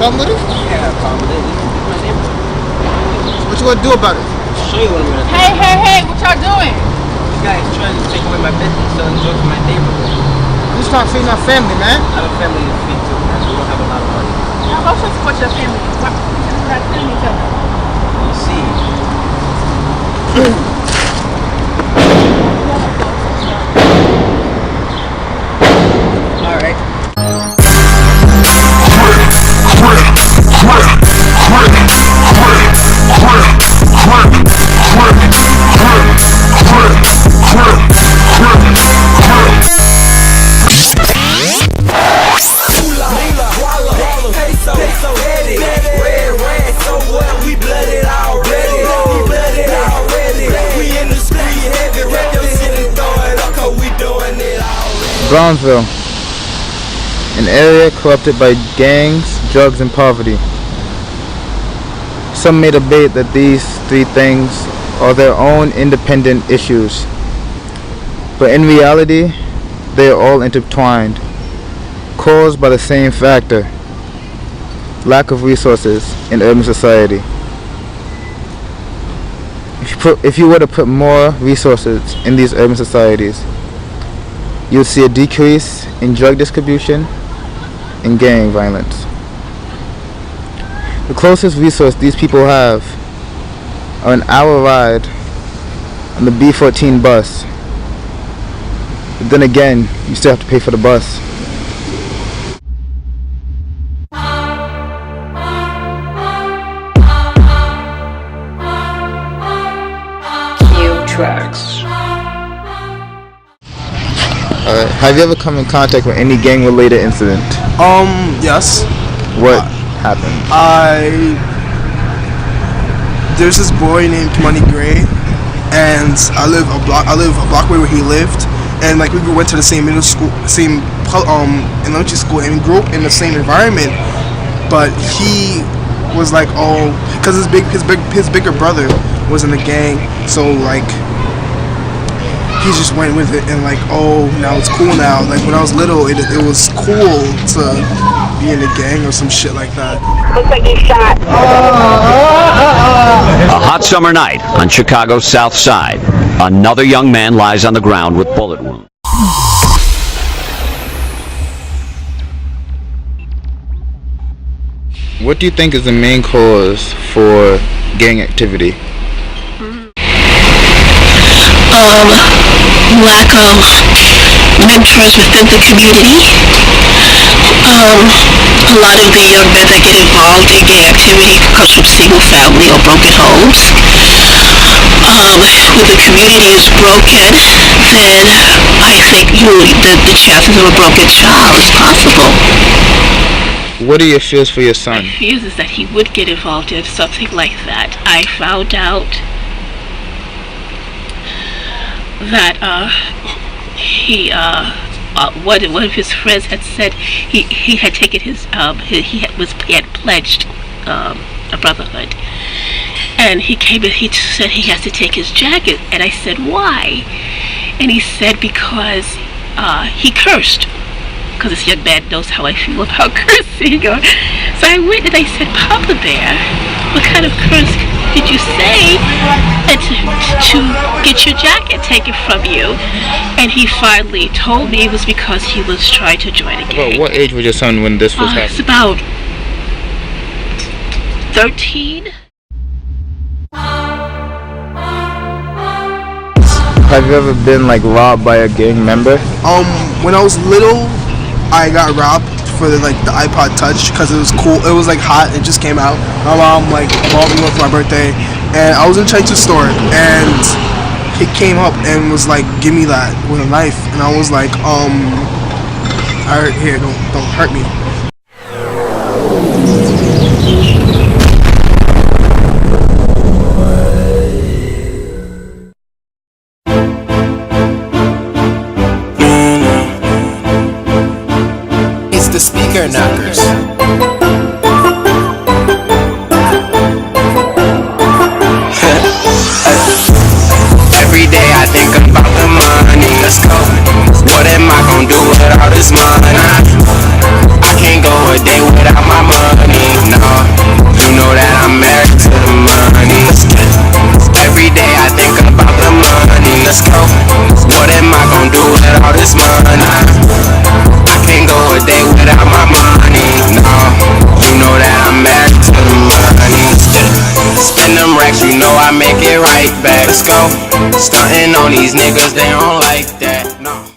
problem with it? Yeah, I got a problem with it. This is my neighborhood. What you gonna do about it? I'll show you what I'm gonna do. Hey, what y'all doing? This guy is trying to take away my business, selling drugs in my neighborhood. I'm just trying to feed my family, man. I have a family to feed too, man. We don't have a lot of money. Y'all both should support your family. Why are not killing each other? You see. All right. Brownsville, an area corrupted by gangs, drugs, and poverty. Some may debate that these three things are their own independent issues, but in reality, they are all intertwined, caused by the same factor: lack of resources in urban society. If you were to put more resources in these urban societies, you'll see a decrease in drug distribution and gang violence. The closest resource these people have are an hour ride on the B14 bus. But then again, you still have to pay for the bus. Tracks. Have you ever come in contact with any gang-related incident? Yes. What happened? There's this boy named Money Gray, and I live a block away where he lived, and like we went to the same middle school, same elementary school, and we grew up in the same environment. But he was like, oh, because his bigger brother was in the gang, so like he just went with it and like, oh, now it's cool now. Like when I was little, it was cool to be in a gang or some shit like that. Looks like he's shot. A hot summer night on Chicago's South Side. Another young man lies on the ground with bullet wounds. What do you think is the main cause for gang activity? Lack of mentors within the community. A lot of the young men that get involved in gang activity comes from single family or broken homes. When the community is broken, then I think the chances of a broken child is possible. What are your fears for your son? My fears is that he would get involved in something like that. I found out that one of his friends had said he had taken his he had pledged a brotherhood, and he came and he said he has to take his jacket, and I said why, and he said because he cursed, because this young man knows how I feel about cursing. So I went and I said, Papa Bear, what kind of curse did you say and to get your jacket taken from you? And he finally told me it was because he was trying to join a gang. About what age was your son when this was happening? It's about 13. Have you ever been like robbed by a gang member? When I was little, I got robbed for the iPod Touch because it was cool. It was like hot. It just came out. My mom like bought me one for my birthday, and I was in a Chinese store, and he came up and was like, "Give me that," with a knife, and I was like, "Here, don't hurt me." The Speaker Knockers. Every day I think about the money. Let's go. What am I gonna do with all this money? I Stunting on these niggas, they don't like that. No.